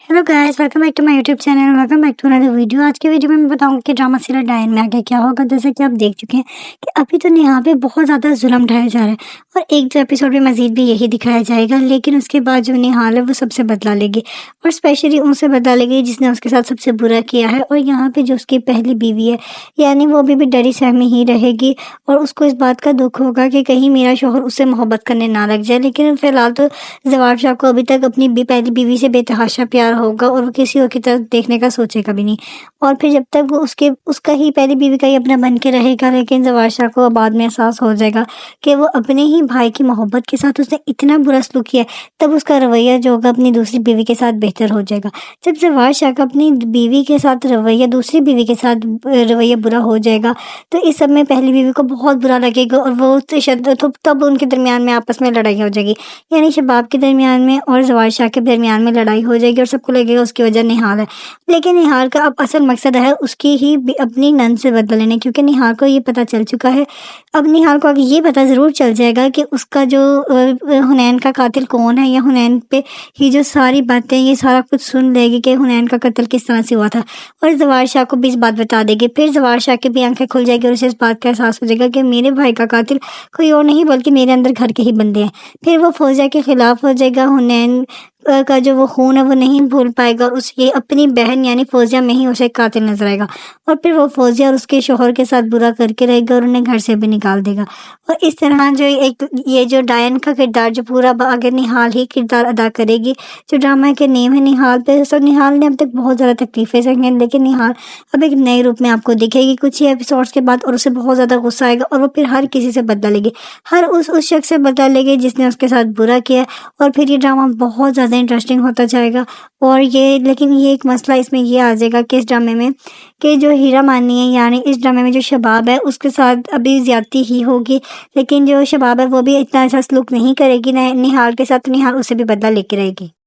Hello guys, welcome back to my YouTube channel. Welcome back to another video. आज के video में मैं बताऊंगी कि ड्रामा सीरियल डायन में आगे क्या होगा। जैसे कि आप देख चुके हैं कि अभी तो नेहा पे बहुत ज़्यादा जुल्म ढाया जा रहा है और एक जो एपिसोड में मजीद भी यही दिखाया जाएगा। लेकिन उसके बाद जो निहाल है वो सबसे बदला लेगी और स्पेशली उनसे बदला लेगी जिसने उसके साथ सबसे बुरा किया है। और यहाँ पे जो उसकी पहली बीवी है यानी वो अभी भी डरी सहमी ही रहेगी और उसको इस बात का दुख होगा कि कहीं मेरा शौहर उससे मोहब्बत करने ना लग जाए। लेकिन फिलहाल तो जवाब शाह को अभी तक अपनी पहली बीवी से बेतहाशा प्यार होगा और वो किसी और की तरफ देखने का सोचेगा भी नहीं। और फिर जब तक वो उसका ही पहली बीवी का ही अपना बन के रहेगा। लेकिन जवाब शाह को बाद में एहसास हो जाएगा कि वो अपने ही भाई की मोहब्बत के साथ उसने इतना बुरा सलूक किया है, तब उसका रवैया जो होगा अपनी दूसरी बीवी के साथ बेहतर हो जाएगा। जब जवाब शाह का अपनी बीवी के साथ रवैया दूसरी बीवी के साथ रवैया बुरा हो जाएगा तो इस सब में पहली बीवी को बहुत बुरा लगेगा और वो तब उनके दरमियान में आपस में लड़ाई हो जाएगी। यानी शबाब के दरमियान में और जवाब शाह के दरमियान में लड़ाई हो जाएगी और सबको लगेगा उसकी वजह निहाल है। लेकिन निहाल का अब असल मकसद है उसकी ही अपनी नंद से बदला लेने, क्योंकि निहाल को ये पता चल चुका है। अब निहाल को आगे ये पता ज़रूर चल जाएगा कि उसका जो हुनैन का कातिल कौन है, या हुनैन पे ही जो सारी बातें ये सारा कुछ सुन लेगी कि हुनैन का कत्ल किस तरह से हुआ था और जवाब शाह को भी इस बात बता देगी। फिर जवाब शाह की भी आंखें खुल जाएगी और उसे इस बात का एहसास हो जाएगा कि मेरे भाई का कातिल कोई और नहीं बल्कि मेरे अंदर घर के ही बंदे हैं। फिर वो फौजिया के खिलाफ हो जाएगा। हुनैन का जो वो खून है वो नहीं भूल पाएगा और उसकी अपनी बहन यानी फौजिया में ही उसे कातिल नजर आएगा। और फिर वो फौजिया और उसके शोहर के साथ बुरा करके रहेगा और उन्हें घर से भी निकाल देगा। और इस तरह जो ये जो डायन का किरदार जो पूरा आगे निहाल ही किरदार अदा करेगी। जो ड्रामा के नेम है निहाल पे, सो निहाल ने अब तक बहुत ज़्यादा तकलीफें सही हैं, लेकिन निहाल अब एक नए रूप में आपको दिखेगी कुछ ही एपिसोड्स के बाद और उसे बहुत ज़्यादा गुस्सा आएगा और वो फिर हर किसी से बदला लेगी, हर उस शख्स से बदला लेगी जिसने उसके साथ बुरा किया। और फिर ये ड्रामा बहुत ज़्यादा इंटरेस्टिंग होता जाएगा। और लेकिन ये एक मसला इसमें ये आ जाएगा कि इस ड्रामे में कि जो हीरा मानी है यानी इस ड्रामे में जो शबाब है उसके साथ अभी ज़्यादती ही होगी। लेकिन जो शबाब है वो भी इतना अच्छा सलूक नहीं करेगी निहाल के साथ, निहाल उससे भी बदला लेके रहेगी।